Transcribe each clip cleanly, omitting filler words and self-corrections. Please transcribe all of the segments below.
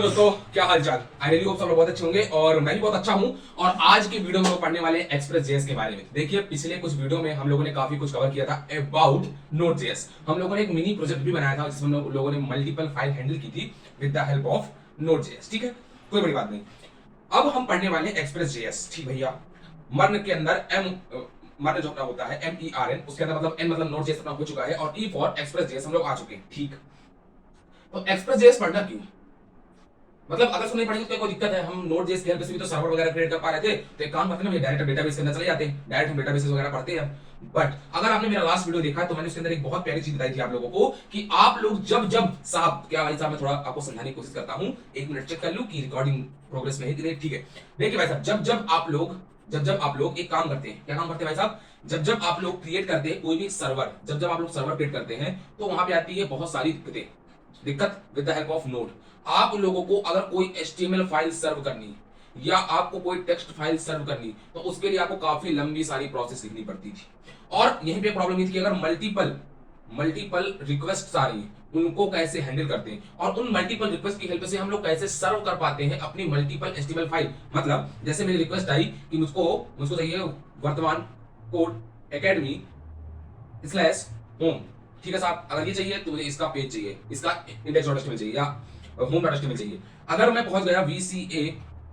दोस्तों, क्या हाल चाल। आई रियली होप सब लोग बहुत अच्छे होंगे और मैं भी बहुत अच्छा हूं। और आज की वीडियो में हम पढ़ने वाले एक्सप्रेस जेएस के बारे में। देखिए, पिछले कुछ वीडियो में हम लोगों ने काफी कुछ कवर किया था अबाउट नोड जेएस। हम लोगों ने एक मिनी प्रोजेक्ट भी बनाया था जिसमें हम लोगों ने मल्टीपल फाइल हैंडल की थी with the help of node JS. ठीक है, कोई बड़ी बात नहीं। अब हम पढ़ने वाले एक्सप्रेस जेएस। ठीक भैया, मर्न के अंदर मर्न जो अपना होता है MERN, उसके अंदर मतलब एन मतलब नोड जेएस अपना हो चुका है और ई फॉर एक्सप्रेस जेएस हम लोग आ चुके हैं। ठीक, तो एक्सप्रेस जेएस पढ़ना क्यों? मतलब अगर सुन नहीं पड़ेगी तो कोई दिक्कत है। हम नोड जेएस के हेल्प से भी तो सर्वर वगैरह क्रिएट कर पा रहे थे। तो एक काम करते हैं ना, डायरेक्ट डेटाबेस के अंदर चले जाते हैं, डायरेक्ट हम डेटाबेसेस वगैरह पढ़ते हैं। बट अगर आपने मेरा लास्ट वीडियो देखा तो मैंने उसके अंदर एक बहुत प्यारी चीज बताई थी आप लोगों को कि आप लोग जब जब साहब, क्या भाई साहब, मैं थोड़ा आपको समझाने की कोशिश करता हूं। एक मिनट चेक कर लूं कि रिकॉर्डिंग प्रोग्रेस में है कि नहीं। ठीक है, देखिए भाई साहब, जब जब आप लोग एक काम करते हैं, क्या काम करते हैं भाई साहब, जब जब आप लोग क्रिएट करते हैं कोई भी सर्वर, जब जब आप लोग सर्वर क्रिएट करते हैं तो वहां पे आती है बहुत सारी दिक्कत with the help of node. आप लोगों को अगर कोई HTML फाइल सर्व करनी या आपको कोई टेक्स्ट फाइल सर्व करनी तो उसके लिए आपको काफी लंबी सारी प्रोसेस लिखनी पड़ती थी। और यहीं पे प्रॉब्लम ये थी कि अगर मल्टीपल मल्टीपल रिक्वेस्ट आ रही है उनको कैसे हैंडल करते हैं और उन मल्टीपल रिक्वेस्ट की हेल्प से हम लोग कैसे सर्व कर पाते हैं अपनी मल्टीपल HTML फाइल। मतलब जैसे मेरी रिक्वेस्ट आई कि मुझको मुझको चाहिए वर्तमान कोड एकेडमी स्लैश होम। ठीक है साहब, अगर ये चाहिए तो मुझे इसका पेज चाहिए, इसका index.html चाहिए या home.html चाहिए। अगर मैं पहुंच गया VCA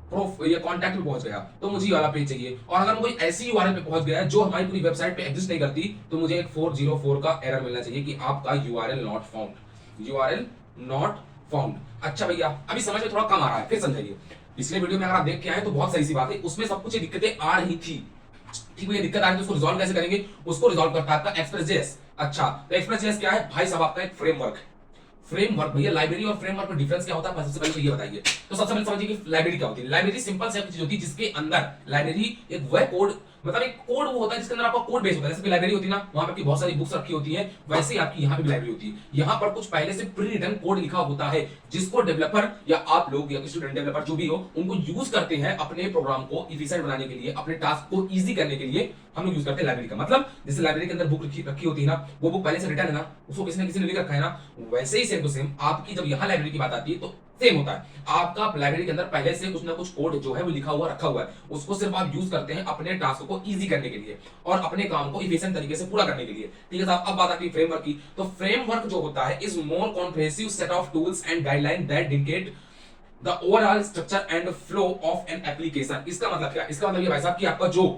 प्रूफ ये कॉन्टैक्ट में पहुंच गया तो मुझे ये वाला पेज चाहिए। और अगर मैं कोई ऐसी यूआरएल पे पहुंच गया जो हमारी पूरी वेबसाइट पे एग्जिस्ट नहीं करती तो मुझे एक 404 का एरर मिलना चाहिए कि आपका URL not found, URL not found. अच्छा भैया, अभी समझ में थोड़ा कम आ रहा है, फिर समझाइए। पिछले वीडियो में अगर आप देख के आए तो बहुत सही सी बात है, उसमें सब कुछ दिक्कतें आ रही थी। ठीक है, दिक्कत आ रही है तो उसको रिजॉल्व कैसे करेंगे? उसको रिजॉल्व करता है आपका एक्सप्रेस जेएस। अच्छा, तो एक्सप्रेस जेएस क्या है भाई साहब? आपका एक फ्रेमवर्क। फ्रेमवर्क भैया, लाइब्रेरी और फ्रेमवर्क में डिफरेंस क्या होता है सबसे पहले तो ये बताइए। तो सबसे पहले समझिए कि लाइब्रेरी क्या होती है। लाइब्रेरी सिंपल से चीज होती है जिसके अंदर लाइब्रेरी एक वह कोड, मतलब एक कोड वो होता है जिसके अंदर आपका कोड बेस होता है। जैसे कि लाइब्रेरी होती है ना, वहां पर की बहुत सारी बुक्स रखी होती है, वैसे ही आपकी यहाँ पे भी लाइब्रेरी होती है। यहाँ पर कुछ पहले से प्री रिटन कोड लिखा होता है जिसको डेवलपर या आप लोग या स्टूडेंट डेवलपर जो भी हो उनको यूज करते हैं अपने प्रोग्राम को इफिशिएंट बनाने के लिए, अपने टास्क को इजी करने के लिए हम लोग यूज करते हैं लाइब्रेरी का। मतलब जैसे लाइब्रेरी के अंदर बुक रखी होती है ना, वो बुक पहले से रिटन है ना, उसको किसी ने लिख रखा है ना, वैसे ही सेम टू सेम आपकी जब यहाँ लाइब्रेरी की बात आती है तो सेम होता है। आपका लाइब्रेरी के अंदर पहले से कुछ ना कुछ कोड जो है वो लिखा हुआ रखा हुआ है, उसको सिर्फ आप यूज करते हैं अपने टास्क को इजी करने के लिए और अपने काम को इफिशिएंट तरीके से पूरा करने के लिए। ठीक है साहब, अब बात आती है फ्रेमवर्क की। तो फ्रेमवर्क जो होता है is more comprehensive set of tools and guideline that dictate the overall structure and flow of an application. इसका मतलब क्या? इसका मतलब ये भाई साहब कि आपका जो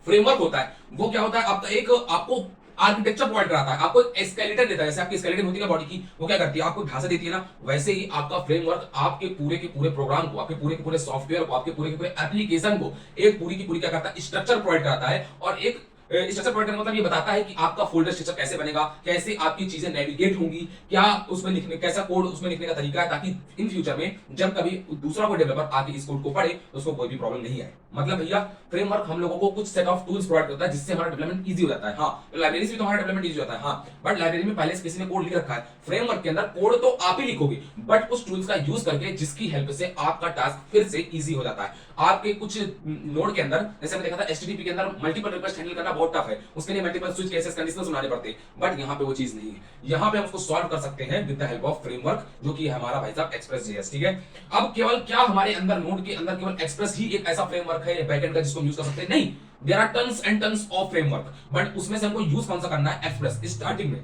फ्रेमवर्क होता है वो क्या होता है, आपका एक आपको आर्किटेक्चर प्रोवाइड कराता है, आपको एक स्केलेटन देता है। जैसे आपकी स्केलेटन होती है बॉडी की, वो क्या करती है, आपको ढांचा देती है ना, वैसे ही आपका फ्रेमवर्क आपके पूरे के पूरे प्रोग्राम को, आपके पूरे के पूरे सॉफ्टवेयर को, आपके पूरे के पूरे एप्लीकेशन को एक पूरी की पूरी क्या करता है, स्ट्रक्चर प्रोवाइड कराता है। और एक स्ट्रक्चर प्रोवाइड करने का मतलब ये बताता है कि आपका फोल्डर स्ट्रक्चर कैसे बनेगा, कैसे आपकी चीजें नेविगेट होंगी, क्या उसमें लिखने, कैसा कोड उसमें लिखने का तरीका है, ताकि इन फ्यूचर में जब कभी दूसरा कोई डेवलपर आके इस कोड को पढ़े तो उसको कोई भी प्रॉब्लम नहीं आए। मतलब भैया, फ्रेमवर्क हम लोगों को कुछ सेट ऑफ टूल्स प्रोवाइड करता है जिससे हमारा डेवलपमेंट इजी हो जाता है। हाँ, लाइब्रेरी से भी तो हमारा डेवलपमेंट इजी होता है। हाँ, बट लाइब्रेरी में पहले से किसी ने कोड लिख रखा है, फ्रेमवर्क के अंदर कोड तो आप ही लिखोगे बट उस टूल्स का यूज करके जिसकी हेल्प से आपका टास्क फिर से इजी हो जाता है। आपके कुछ नोड के अंदर, जैसे मैंने देखा था HTTP के अंदर मल्टीपल रिक्वेस्ट हैंडल करना बहुत टफ है, उसके लिए मल्टीपल स्विच केसेस कंडीशनल्स बनाने पड़ते हैं। बट यहाँ पे वो चीज नहीं है, यहाँ पे हम उसको सॉल्व कर सकते हैं with the help of framework जो कि हमारा भाई साहब एक्सप्रेस जेएस। ठीक है, अब केवल क्या हमारे अंदर नोड के अंदर केवल एक्सप्रेस ही एक ऐसा फ्रेमवर्क है बैकएंड का जिसको हम यूज कर सकते हैं? नहीं, there are tons and tons of framework, but उसमें से हमको यूज कौन सा करना है? एक्सप्रेस स्टार्टिंग में।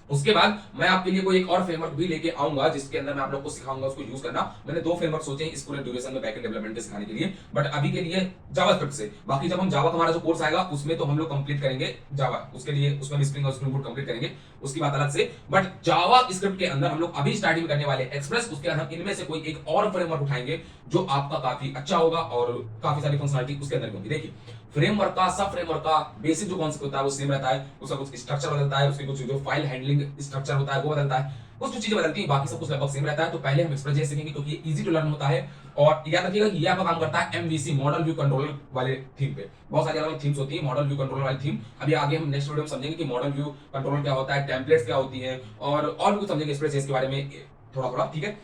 उसके बाद मैं आपके लिए कोई एक और फ्रेमवर्क भी लेके आऊंगा जिसके अंदर मैं आप लोग को सिखाऊंगा उसको यूज करना। मैंने दो फ्रेमवर्क सोचे हैं इस पूरे ड्यूरेशन में बैकएंड डेवलपमेंट के सिखाने के लिए, बट अभी के लिए जावास्क्रिप्ट से। बाकी जब हम जावा का हमारा जो कोर्स आएगा उसमें तो हम लोग कंप्लीट करेंगे जावा, उसके लिए उसमें हम स्प्रिंग और स्प्रिंग बूट कंप्लीट करेंगे, उसकी बात अलग से। बट जावा स्क्रिप्ट के अंदर हम लोग अभी स्टार्टिंग करने वाले एक्सप्रेस, उसके अंदर हम इनमें से कोई एक और फ्रेमवर्क उठाएंगे जो आपका काफी अच्छा होगा और काफी सारी फंक्शनलिटी उसके अंदर होगी। देखिए, फ्रेमवर्क का, सब फ्रेमवर्क का बेसिक जो कॉन्सेप्ट होता है वो सेम रहता है, उसका कुछ स्ट्रक्चर बदलता है, उसके कुछ जो फाइल हैंडलिंग स्ट्रक्चर होता है वो बदलता है, कुछ चीजें बदलती हैं, बाकी सब कुछ लगभग सेम रहता है। तो पहले हम एक्सप्रेस जेएस सीखेंगे क्योंकि ये इजी टू लर्न होता है। और याद रखिएगा ये आपका काम करता है MVC मॉडल व्यू कंट्रोलर वाले थीम पे। बहुत सारी अलग थीम्स होती है मॉडल व्यू कंट्रोलर वाली थीम। अभी आगे हम नेक्स्ट वीडियो में समझेंगे कि मॉडल व्यू कंट्रोलर क्या होता है, टेम्पलेट्स क्या होती है और भी कुछ समझेंगे एक्सप्रेस जेएस के बारे में थोड़ा थोड़ा। ठीक है,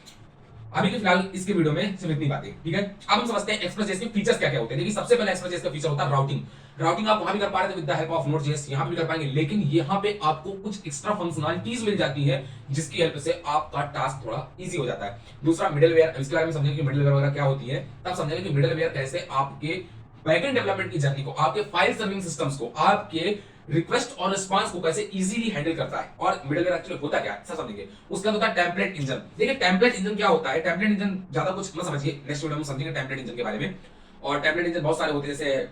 अभी के फिलहाल इसके वीडियो में सिर्फ इतनी बातें, ठीक है। अब हम समझते हैं एक्सप्रेस.js के फीचर्स क्या क्या होते हैं। देखिए सबसे पहले एक्सप्रेस.js का फीचर होता है राउटिंग। राउटिंग आप वहां भी कर पा रहे थे with the help of Node.js, यहां पे भी कर पाएंगे, लेकिन यहां पे आपको कुछ एक्स्ट्रा फंक्शनलिटीज मिल जाती है जिसकी हेल्प से आपका टास्क थोड़ा इजी हो जाता है। दूसरा मिडलवेयर, इसके बारे में समझेंगे कि मिडलवेयर वगैरह क्या होती है, तब समझेंगे कि मिडलवेयर कैसे आपके बैकएंड डेवलपमेंट की जर्नी को, आपके फाइल सर्विंग सिस्टम्स को, आपके रिक्वेस्ट और रिस्पांस को कैसे इजीली हैंडल करता है। और मिडलवेयर एक्चुअली होता क्या है सब समझेंगे। उसका होता है टेम्पलेट इंजन। देखिए टेम्पलेट इंजन क्या होता है, टेम्पलेट इंजन ज्यादा कुछ मत समझिए, नेक्स्ट वीडियो में समझेंगे टेम्पलेट इंजन के बारे में। और टेम्पलेट इंजन बहुत सारे होते हैं, जैसे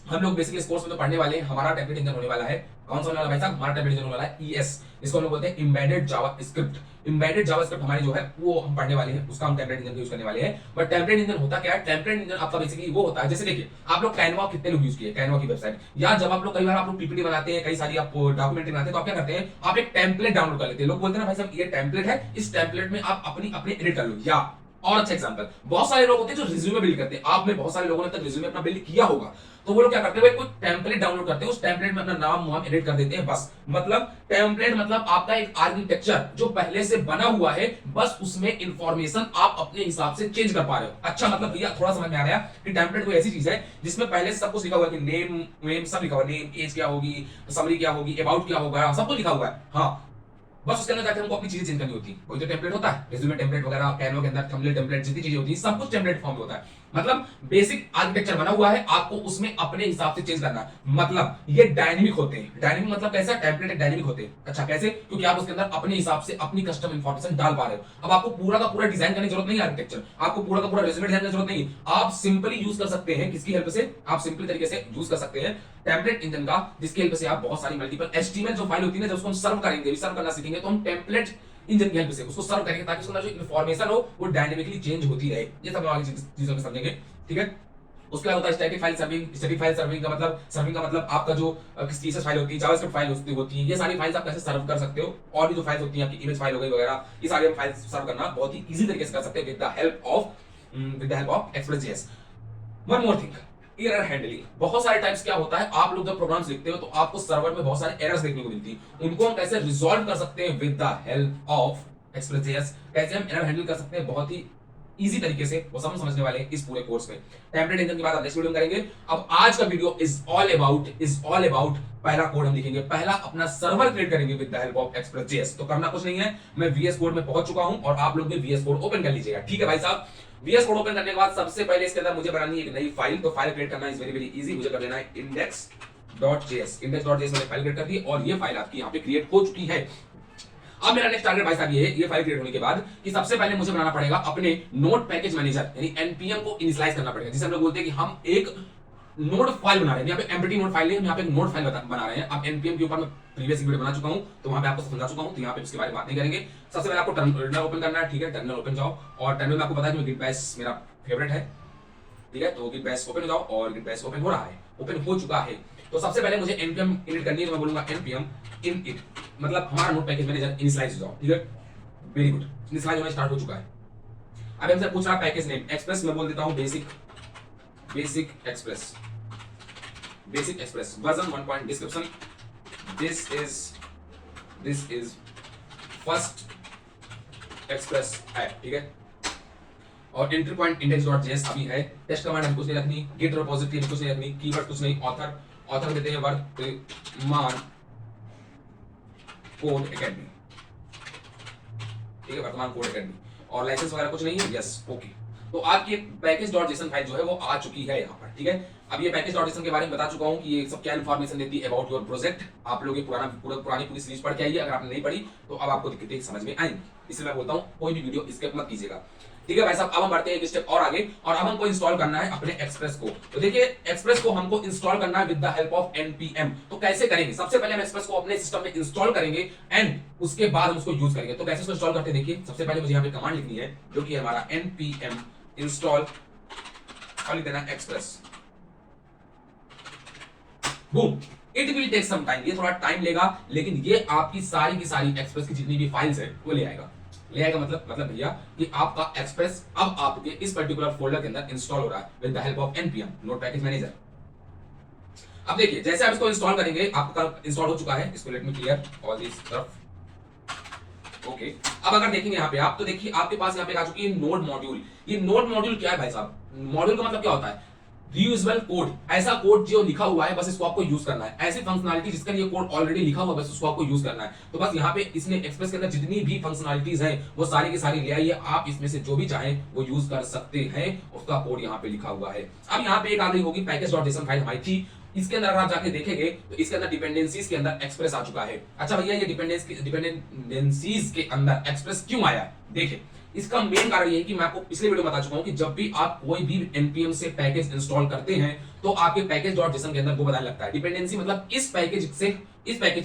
हम लोग बेसिकली इस कोर्स में तो पढ़ने वाले हैं, हमारा टेम्पलेट इंजन होने वाला है, कौन सा होने वाला भाई साहब, हमारा टेम्पलेट इंजन होने वाला है ईएस, इसको हम लोग बोलते हैं एम्बेडेड जावास्क्रिप्ट। एम्बेडेड जावास्क्रिप्ट हमारी जो है वो हम पढ़ने वाले हैं, उसका हम टेम्पलेट इंजन यूज करने वाले हैं। बट टेम्पलेट इंजन होता क्या है, टेम्पलेट इंजन आपका बेसिकली वो होता है, जैसे देखिए आप लोग कैनवा कितने लोग यूज किए, कैनवा की वेबसाइट, या जब आप लोग कई बार आप लोग पीपीटी बनाते हैं, कई सारी आप डॉक्यूमेंट्री बनाते हैं, तो आप क्या करते हैं, आप एक टेम्पलेट डाउनलोड कर लेते हैं। लोग बोलते हैं ना भाई साहब ये टेम्पलेट है, इस टेम्पलेट में आप अपनी अपनी एडिट कर लो। या और अच्छा एग्जांपल, बहुत सारे लोग होते हैं जो रिज्यूमे बिल्ड करते हैं, आप में बहुत सारे लोगों ने तक रिज्यूमे अपना बिल्ड किया होगा, तो वो लोग क्या करते हैं, कोई टेम्पलेट डाउनलोड करते हैं, उस टेम्पलेट में अपना नाम वाम एडिट कर देते हैं बस। मतलब टेम्पलेट मतलब आपका एक आर्किटेक्चर जो पहले से बना हुआ है, बस उसमें इंफॉर्मेशन आप अपने हिसाब से चेंज कर पा रहे हो। अच्छा मतलब भैया थोड़ा समझ में आ रहा है कि टेम्पलेट कोई ऐसी चीज है जिसमें पहले से सब कुछ लिखा हुआ है कि नेम वेम सब लिखा हुआ है, नेम एज क्या होगी, समरी क्या होगी, अबाउट क्या होगा, सब कुछ लिखा हुआ है। हाँ बस उसके अंदर जाकर हमको अपनी चीजें चेंज करनी होती है। कोई तो टेम्पलेट होता है, रिज्यूमे टेम्पलेट वगैरह, कैनवा के अंदर थंबनेल टेम्पलेट, जितनी चीजें होती है सब कुछ टेम्पलेट फॉर्म में होता है। मतलब बेसिक आर्किटेक्चर बना हुआ है, आपको उसमें अपने हिसाब से चेंज करना है। मतलब ये डायनेमिक होते हैं। डायनेमिक मतलब कैसा, टेम्पलेट डायनेमिक होते हैं। अच्छा कैसे, क्योंकि आप उसके अंदर अपने हिसाब से अपनी कस्टम इंफॉर्मेशन डाल पा रहे हो। अब आपको पूरा का पूरा डिजाइन करने की जरूरत नहीं है, आर्किटेक्चर आपको पूरा का पूरा रिज्यूमे डिजाइन करने की जरूरत नहीं है। आप सिंपली यूज कर सकते हैं, किसकी हेल्प से, आप सिंपल तरीके से यूज कर सकते हैं टेम्पलेट इंजन का, जिसकी हेल्प से आप बहुत सारी मल्टीपल एचटीएमएल जो फाइल होती है ना, जब उसको हम सर्व करेंगे, सर्व करना सीखेंगे, तो हम टेम्पलेट इंजन की हेल्प से उसको सर्व करेंगे ताकि उसका जो इन्फॉर्मेशन हो वो डायनेमिकली चेंज होती रहे। ये सब आगे चीजों में समझेंगे, ठीक है। उसके बाद होता है static file serving. Static file serving का मतलब, सर्विंग का मतलब आपका जो सीएसएस फाइल होती है, जावास्क्रिप्ट फाइल होती है, ये सारी फाइल्स आप कैसे सर्व कर सकते हो। और भी जो फाइल्स होती हैं आपकी इमेज फाइल हो गई वगैरह, ये सारी हम फाइल्स सर्व करना बहुत ही इजी तरीके से कर सकते हैं विद द हेल्प ऑफ एक्सप्रेस.js। One more thing, error handling. बहुत सारे टाइम्स क्या होता है, आप लोग जब प्रोग्राम्स लिखते हो तो आपको सर्वर में बहुत सारे एरर्स देखने को मिलती है, उनको हम कैसे रिजॉल्व कर सकते हैं विद द हेल्प ऑफ एक्सप्रेस.js। कैसे हम एरर हैंडल कर सकते हैं बहुत ही इजी तरीके से, वो सब हम समझने वाले हैं इस पूरे कोर्स में। टेम्पलेट इंजन की बात हम नेक्स्ट वीडियो में करेंगे। अब आज का वीडियो इज ऑल अबाउट पहला कोड हम लिखेंगे, पहला अपना सर्वर क्रिएट करेंगे विद द हेल्प ऑफ एक्सप्रेस.js। तो करना कुछ नहीं है, मैं VS कोड में पहुंच चुका हूं और आप लोग भी VS कोड ओपन कर लीजिएगा, ठीक है भाई साहब। VS कोड ओपन करने के बाद सबसे पहले इसके अंदर मुझे बनानी है एक नई फाइल। तो फाइल क्रिएट करना इज वेरी वेरी इजी। मुझे कर लेना है index.js। index.js मैंने फाइल क्रिएट कर दी और ये फाइल आपकी यहाँ पे क्रिएट हो चुकी है। अब मेरा नेक्स्ट टारगेट भाई साहब ये फाइल क्रिएट होने के बाद कि सबसे पहले मुझे बनाना पड़ेगा अपने नोड पैकेज मैनेजर यानी npm को इनिशियलाइज करना पड़ेगा, जिसे हम लोग बोलते हैं कि हम एक नोड फाइल बना रहे हैं। यहाँ पे एम्प्टी नोड फाइल है, हम यहाँ पे एक नोड फाइल बना रहे हैं। अब npm के ऊपर मैं प्रीवियस वीडियो बना चुका हूं, तो वहां पे आपको समझा चुका हूं, तो यहाँ पे इसके बारे में बात नहीं करेंगे। सबसे पहले आपको टर्मिनल ओपन करना है, ठीक है। टर्मिनल ओपन जाओ और टर्मिनल में आपको पता है कि गिट बैश मेरा फेवरेट है, ठीक है। तो गिट बैश ओपन हो जाओ और गिट बैश ओपन हो रहा है, ओपन हो चुका है। तो सबसे पहले मुझे npm इनिट करनी है, तो मैं बोलूंगा npm init, मतलब हमारा नोड पैकेज मैनेजर इनिशियलाइज हो जाओ, ठीक है। वेरी गुड, इनिशियलाइज होना स्टार्ट हो चुका है। अब हमसे पूछ रहा है पैकेज नेम एक्सप्रेस, मैं बोल देता हूं basic express version 1. Description this is first express app, ठीक है। और एंट्री पॉइंट index.js अभी है। टेस्ट कमांड हम कुछ नहीं रखनी, गिट रिपोजिटरी कुछ नहीं रखनी, कीवर्ड कुछ नहीं, ऑथर देते हैं वर्तमान कोड एकेडमी, ठीक है, वर्तमान कोड एकेडमी। और लाइसेंस वगैरह कुछ नहीं है, यस ओके। तो आपकी पैकेज.json फाइल जो है वो आ चुकी है यहाँ पर, ठीक है। अब ये पैकेज.json के बारे में बता चुका हूँ कि ये सब क्या इन्फॉर्मेशन देती है अबाउट योर प्रोजेक्ट। आप लोग ये पुरानी पूरी सीरीज पढ़ के आइए, अगर आपने नहीं पढ़ी तो अब आपको दिक्कतें समझ में आएंगी। इसलिए मैं बोलता हूँ कोई भी वीडियो स्किप मत कीजिएगा, ठीक है भाई साहब। अब हम बढ़ते हैं एक स्टेप और आगे, और अब हमको इंस्टॉल करना है अपने एक्सप्रेस को। तो देखिए एक्सप्रेस को हमको इंस्टॉल करना है with the help of npm। तो कैसे करेंगे, सबसे पहले हम एक्सप्रेस को अपने सिस्टम में इंस्टॉल करेंगे एंड उसके बाद हम उसको यूज करेंगे। तो कैसे उसको इंस्टॉल करते हैं, देखिए सबसे पहले मुझे यहाँ पे कमांड लिखनी है जो कि हमारा npm इंस्टॉल और लिख देना express, boom. It will take some time, ये थोड़ा टाइम लेगा, लेकिन ये आपकी सारी की सारी एक्सप्रेस की जितनी भी फाइल्स है वो ले आएगा। मतलब भैया कि आपका एक्सप्रेस अब आपके इस पर्टिकुलर फोल्डर के अंदर इंस्टॉल हो रहा है with the help of npm node package manager. अब देखिए जैसे आप इसको इंस्टॉल करेंगे, आपका इंस्टॉल हो चुका है। इसको let me clear all this stuff, okay, अब अगर देखेंगे यहाँ पे आप, तो देखिए आपके पास यहाँ पे आ चुकी है नोड मॉड्यूल। ये नोड मॉड्यूल क्या है भाई साहब? मॉड्यूल का मतलब क्या होता है? रीयूजेबल कोड, ऐसा कोड जो लिखा हुआ है बस इसको आपको यूज करना है, ऐसी फंक्शनलिटी जिसका ये कोड ऑलरेडी लिखा हुआ है बस उसको आपको यूज करना है। तो बस यहाँ पे इसने एक्सप्रेस के अंदर जितनी भी फंक्शनलिटीज हैं वो सारी की सारी ले आइए, आप इसमें से जो भी चाहें वो यूज कर सकते हैं, उसका कोड यहाँ पे लिखा हुआ है। अब यहाँ पे एक आ गई होगी पैकेज.json फाइल हमारी थी, इसके अंदर अगर आप जाके देखेंगे तो इसके अंदर डिपेंडेंसीज के अंदर एक्सप्रेस आ चुका है। अच्छा भैया ये डिपेंडेंसीज के अंदर एक्सप्रेस क्यों आया? देखिए इसका मेन कारण ये है कि मैं आपको पिछले वीडियो में बता चुका हूं कि जब भी आप कोई भी npm से पैकेज इंस्टॉल करते हैं तो आपके पैकेज.json के अंदर वो बताने लगता है डिपेंडेंसी, मतलब इस पैकेज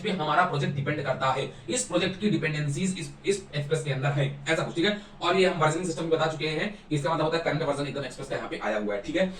पे हमारा प्रोजेक्ट डिपेंड करता है, इस प्रोजेक्ट की डिपेंडेंसीज इस एक्सप्रेस के अंदर है, ऐसा कुछ। ठीक है, और ये हम वर्जनिंग सिस्टम में बता चुके हैं कि इसका मतलब होता है करंट वर्जन एकदम एक्सप्रेस का यहाँ पे आया हुआ है। ठीक है,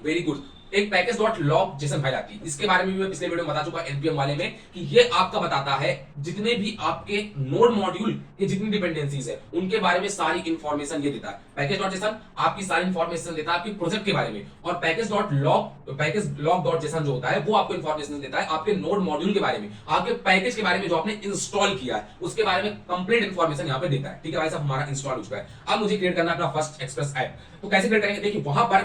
वेरी गुड। एक पैकेज.log.json फाइल आती है, इसके बारे में भी मैं पिछले वीडियो में बता चुका npm वाले में कि ये आपका बताता है जितने भी आपके नोड मॉड्यूल के जितनी डिपेंडेंसीज है उनके बारे में सारी इंफॉर्मेशन ये देता है। पैकेज.json आपकी सारी इंफॉर्मेशन देता है आपके प्रोजेक्ट के बारे में, और पैकेज.log.json जो होता है वो आपको इंफॉर्मेशन देता है आपके नोड मॉड्यूल के बारे में, आपके पैकेज के बारे में जो आपने इंस्टॉल किया है उसके बारे में कंप्लीट इंफॉर्मेशन यहाँ पे देता है। ठीक है भाई साहब, हमारा इंस्टॉल हो चुका है। अब मुझे क्रिएट करना है अपना फर्स्ट एक्सप्रेस ऐप। तो कैसे क्रिएट करेंगे? देखिए वहां पर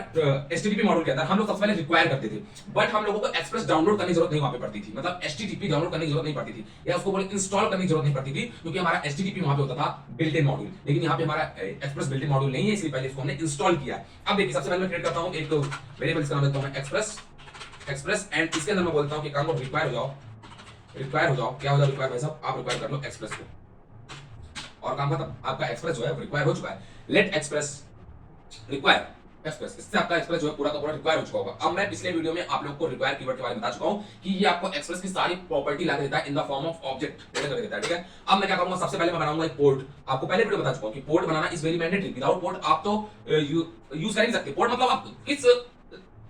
HTTP मॉड्यूल के अंदर हम लोग सबसे पहले रिक्वायर करते थे, बट हम लोगों को एक्सप्रेस डाउनलोड करने की जरूरत नहीं वहां पे पड़ती थी, मतलब HTTP डाउनलोड करने की जरूरत नहीं पड़ती थी, या उसको बोले इंस्टॉल करने की जरूरत नहीं पड़ती थी, क्योंकि हमारा HTTP वहां पे होता था बिल्ट इन मॉड्यूल। लेकिन यहाँ पे हमारा एक्सप्रेस बिल्ट इन मॉड्यूल नहीं है, इसलिए पहले इसको हमने इंस्टॉल किया है। अब देखिए सबसे पहले मैं क्रिएट करता हूँ एक वेरिएबल, इसका नाम देता हूँ एक्सप्रेस एंड इसके अंदर मैं बोलता हूँ कि काम को रिक्वायर हो जाओ। क्या हो जाओ रिक्वायर? भाई साहब आप रिक्वायर कर लो एक्सप्रेस को, और काम खत्म, आपका एक्सप्रेस जो है रिक्वायर हो चुका है। लेट एक्सप्रेस रिक्वायर एक्सप्रेस, इससे आपका एक्सप्रेस जो है पूरा का पूरा रिक्वायर हो चुका होगा। अब मैं पिछले वीडियो में आप लोगों को रिक्वायर कीवर्ड के बारे में बता चुका हूं कि ये आपको एक्सप्रेस की सारी प्रॉपर्टी ला के देता है in the form of object करके देता है। ठीक है, अब मैं क्या करूंगा, सबसे पहले मैं बनाऊंगा एक पोर्ट। आपको पहले वीडियो बता चुका हूं कि port banana is very mandatory, without port आप तो यूज कर नहीं सकते। पोर्ट मतलब आप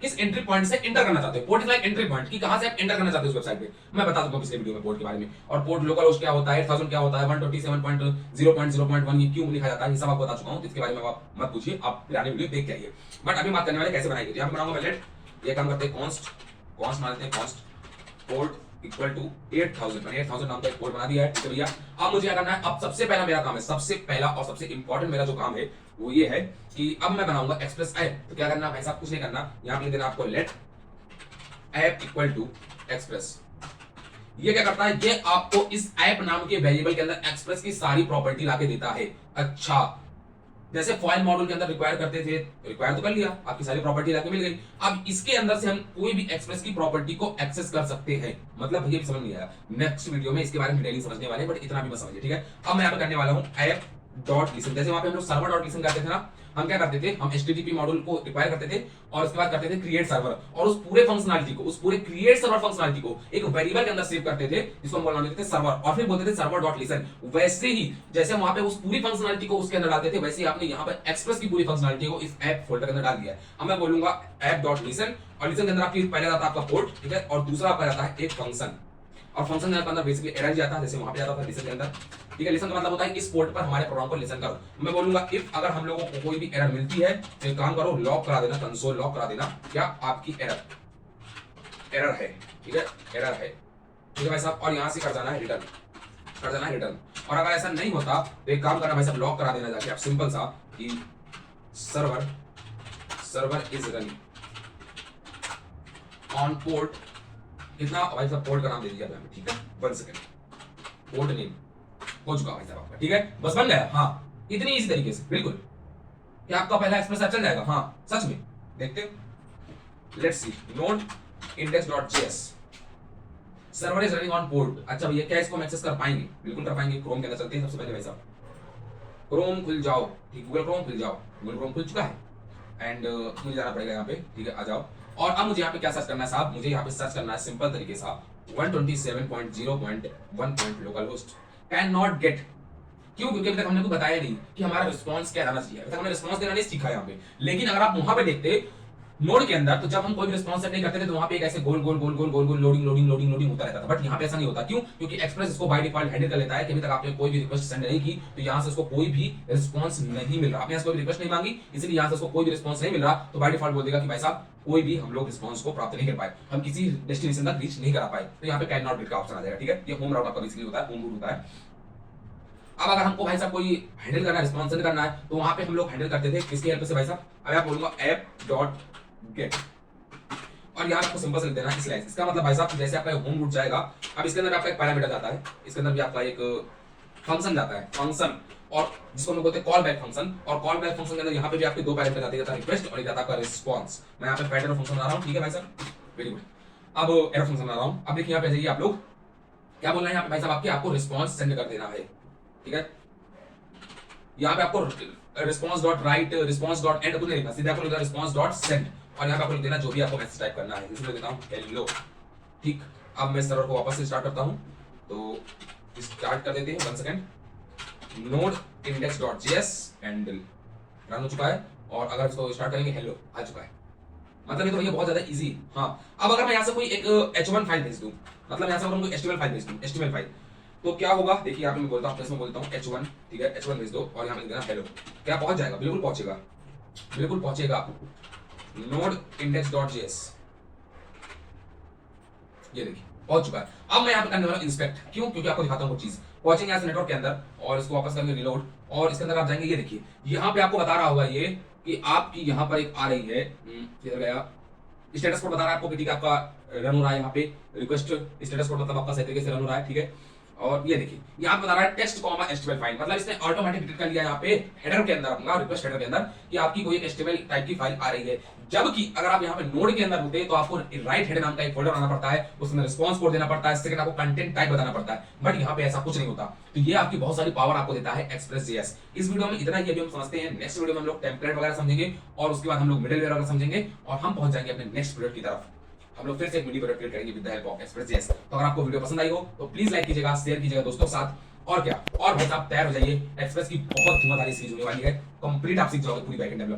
किस एंट्री पॉइंट से एंटर करना चाहते हो, port is like entry point कि कहां से आप एंटर करना चाहते हो उस वेबसाइट पे। मैं बता दूंगा पिछले वीडियो में पोर्ट के बारे में, और पोर्ट लोकल होस्ट क्या होता है, 8000 क्या होता है, 127.0.0.1 ये क्यों लिखा जाता है, ये सब आपको बता चुका हूं, इसके बारे में आप मत पूछिए, आप पुराने वीडियो देख के आइए। बट अभी बात करने वाले कैसे बनाएंगे। तो यहां पे बनाऊंगा मैं लेट, ये काम करते हैं कॉन्स्ट मान लेते हैं कॉन्स्ट पोर्ट इक्वल टू 8000, मैंने 8000 नाम का एक पोर्ट बना दिया है। ठीक है भैया, अब मुझे क्या करना है, अब सबसे पहला मेरा काम है, सबसे पहला और सबसे इंपॉर्टेंट मेरा जो काम है वो ये है कि अब मैं बनाऊंगा एक्सप्रेस ऐप। तो क्या करना है भाई साहब, कुछ नहीं करना, यहां पे देना आपको let app equal to express. ये क्या करता है, ये आपको इस ऐप नाम के वेरिएबल के अंदर एक्सप्रेस की सारी प्रॉपर्टी लाके देता है। अच्छा, जैसे फॉइल मॉड्यूल के अंदर रिक्वायर करते थे, रिक्वायर तो कर लिया, आपकी सारी प्रॉपर्टी लाके मिल गई। अब इसके अंदर से हम कोई भी एक्सप्रेस की प्रॉपर्टी को एक्सेस कर सकते हैं। मतलब भैया समझ नहीं आया, नेक्स्ट वीडियो में इसके बारे में डिटेलिंग समझने वाले हैं, बट इतना भी मत समझिए। ठीक है, अब मैं यहाँ पे करने वाला हूँ ऐप डॉट लिसन। जैसे वहां पे हम लोग सर्वर डॉट लिसन करते थे ना, हम क्या करते थे, हम HTTP मॉड्यूल को रिक्वायर करते थे और उसके बाद करते थे क्रिएट सर्वर, और उस पूरे फंक्शनलिटी को, उस पूरे क्रिएट सर्वर फंक्शनलिटी को एक वेरिएबल के अंदर सेव करते थे, जिसको हम बोलना देते थे सर्वर, और फिर बोलते थे सर्वर डॉट लिसन। वैसे ही जैसे वहां पे उस पूरी फंक्शनलिटी को उसके अंदर डालते थे, वैसे ही आपने यहाँ पर एक्सप्रेस की पूरी फंक्शनलिटी को इस ऐप फोल्डर के अंदर डाल दिया है। अब मैं बोलूंगा ऐप डॉट लिसन, और लिसन के अंदर आपकी पहले आता है आपका पोर्ट, ठीक है, और दूसरा आपका जाता है एक फंक्शन, और फंक्शन के अंदर बेसिकली एरर जाता है, जैसे वहां पे जाता था लिसन के अंदर। ठीक है, लिसन का मतलब होता है इस पोर्ट पर हमारे प्रोग्राम को लिसन करो। मैं बोलूंगा इफ अगर हम लोगों को कोई भी एरर मिलती है तो एक काम करो, लॉक करा देना, कंसोल लॉक करा देना, क्या आपकी एरर है। ठीक है, एरर है, ठीक है भाई साहब, और यहां से कर जाना है रिटर्न। और अगर ऐसा नहीं होता तो एक काम करना भाई साहब, लॉक करा देना जाके आप सिंपल सा कि server is running on port, कितना भाई साहब पोर्ट का नाम दे दिया मैंने। ठीक है, 1 सेकंड, पोर्ट नेम हो चुका भाई साहब आपका। ठीक है, बस बन गया। हाँ, इतनी इसी तरीके से बिल्कुल, क्या आपका पहला एक्सप्रेस ऐप चल जाएगा। हाँ सच में, देखते हैं, let's see, node index.js server is running on port. अच्छा भैया, क्या इसको हम एक्सेस कर पाएंगे? बिल्कुल कर पाएंगे। क्रोम के अंदर चलते हैं सबसे पहले भाई साहब, क्रोम खुल जाओ, ठीक, गूगल क्रोम खुल जाओ, गूगल क्रोम खुल चुका है, एंड मुझे जाना पड़ेगा यहाँ पे। ठीक है, आ जाओ, और अब मुझे यहाँ पे क्या सर्च करना है साहब, मुझे यहाँ पे सर्च करना है सिंपल तरीके से 127.0.1 local host can not gate. क्यों? क्योंकि अभी तक हमने कुछ बताया नहीं कि हमारा रिस्पांस क्या रहना चाहिए, अभी तक हमने रिस्पांस देना नहीं सीखा यहाँ पे। लेकिन अगर आप वहां पे देखते नोड के अंदर, तो जब हम कोई भी रिस्पांस सेट नहीं करते थे तो वहां पे एक ऐसे गोल लोडिंग होता रहता था। बट यहाँ पे ऐसा नहीं होता। क्यों? क्योंकि एक्सप्रेस इसको बाय डिफॉल्ट हैंडल कर लेता है कि अभी तक आपने कोई भी रिक्वेस्ट सेंड नहीं की, तो यहाँ से उसको कोई भी रिस्पांस नहीं मिल रहा, आपने कोई रिक्वेस्ट नहीं मांगी, इसलिए यहाँ से उसको कोई भी रिस्पांस नहीं मिल रहा, तो बाय डिफॉल्ट बोल देगा कि भाई साहब कोई भी हम लोग रिस्पांस को प्राप्त नहीं कर पाए, हम किसी डेस्टिनेशन तक रीच नहीं कर पाए, तो यहाँ पे कैन नॉट गेट का ऑप्शन आ जाएगा। ठीक है, ये होम राउट आपका बेसिकली होता है, होम रूट होता है। अब अगर हमको भाई साहब कोई हैंडल करना है, रिस्पॉन्स सेंड करना है, तो वहां पे हम लोग हैंडल करते थे किसकी हेल्प से भाई साहब? अब आप बोलूंगा ऐप डॉट गेट और यहाँ आपको सिंपल से लिख देना है स्लैश। इसका मतलब भाई साहब जैसे आपका होम रूट जाएगा, अब इसके अंदर आपका एक पैरामीटर जाता है, इसके अंदर भी आपका एक फंक्शन जाता है, फंक्शन, और जिसको हम लोग बोलते हैं कॉल बैक फंक्शन। और कॉल बैक फंक्शन के अंदर यहाँ पे भी आपके दो पैरामीटर जाते हैं, रिक्वेस्ट और एक जाता है आपका रिस्पॉन्स। मैं यहाँ पे फैट एरर फंक्शन बना रहा हूँ, ठीक है भाई साहब, वेरी गुड। अब एरर फंक्शन बना रहा हूँ। अब देखिए यहाँ पे जाइए, आप लोग क्या बोलना है यहाँ पे भाई साहब? आपको रिस्पॉन्स सेंड कर देना है, ठीक है। यहाँ पे आपको response dot right, response dot and कुछ नहीं लिखना, सीधा आपको लिखना रिस्पॉन्स डॉट सेंड, और यहाँ पे आपको लिख देना जो भी आपको मैसेज टाइप करना है। इसमें देता हूँ हेलो, ठीक। अब मैं सर्वर को वापस से स्टार्ट करता हूँ, तो स्टार्ट कर देते हैं, 1 second. Node index.js and run हो चुका है, और अगर इसको स्टार्ट करेंगे हेलो आ चुका है। मतलब ये तो भैया बहुत ज्यादा इजी। हाँ, अब अगर मैं यहाँ से कोई एक h1 फाइल भेज दूं, मतलब यहाँ से अगर मैं कोई HTML फाइल भेज दूं, HTML फाइल, तो क्या होगा? देखिए यहाँ पे मैं बोलता हूँ, इसमें बोलता हूँ h1, ठीक है, h1 भेज दो और यहाँ पे देना हेलो, क्या पहुंच जाएगा? बिल्कुल पहुंचेगा, बिल्कुल पहुंचेगा। नोड index.js, ये देखिए पहुंच चुका है। अब मैं यहाँ पे करने वाला इंस्पेक्ट, क्यों? क्योंकि आपको दिखाता हूँ कुछ चीज। पहुंचेंगे यहाँ से नेटवर्क के अंदर और इसको वापस करेंगे रिलोड, और इसके अंदर आप जाएंगे, ये देखिए यहाँ पे आपको बता रहा होगा ये कि आपकी यहाँ पर एक आ रही है, किधर गया स्टेटस कोड, बता रहा है आपको कि ठीक है आपका रन हो रहा है यहाँ पे रिक्वेस्ट स्टेटस कोड, मतलब आपका सही तरीके से रन हो रहा है, ठीक है। और ये देखिए यहाँ पे बता रहा है टेक्स्ट कॉमा एचटीएमएल फाइल, मतलब इसने ऑटोमेटिक डिटेक्ट कर लिया यहाँ पे हेडर के अंदर, अपना रिक्वेस्ट हेडर के अंदर, कि आपकी कोई एचटीएमएल टाइप की फाइल आ रही है। जबकि अगर आप यहाँ पे नोड के अंदर होते तो आपको राइट हेडर नाम का एक फोल्डर बनाना पड़ता है, उसमें रिस्पांस कोड देना पड़ता है, सेकंड आपको कंटेंट टाइप बताना पड़ता है, बट यहाँ पे ऐसा कुछ नहीं होता। तो ये आपकी बहुत सारी पावर आपको देता है एक्सप्रेस.js। इस वीडियो में इतना ही अभी हम समझते हैं, नेक्स्ट वीडियो में हम लोग टेम्पलेट वगैरह समझेंगे, और उसके बाद हम लोग मिडलवेयर वगैरह समझेंगे, और हम पहुंच जाएंगे अपने नेक्स्ट प्रोडक्ट की तरफ। हम लोग फिर से एक वीडियो क्रिएट करेंगे विद द हेल्प ऑफ एक्सप्रेस.js। तो अगर आपको वीडियो पसंद आई हो तो प्लीज लाइक कीजिएगा, शेयर कीजिएगा दोस्तों के साथ, और क्या, और भाई साहब तैयार हो जाइए, एक्सप्रेस की बहुत धुआंधार सीरीज होने वाली है, कंप्लीट आप सीख जाओगे पूरी बैकएंड डेवलपमेंट।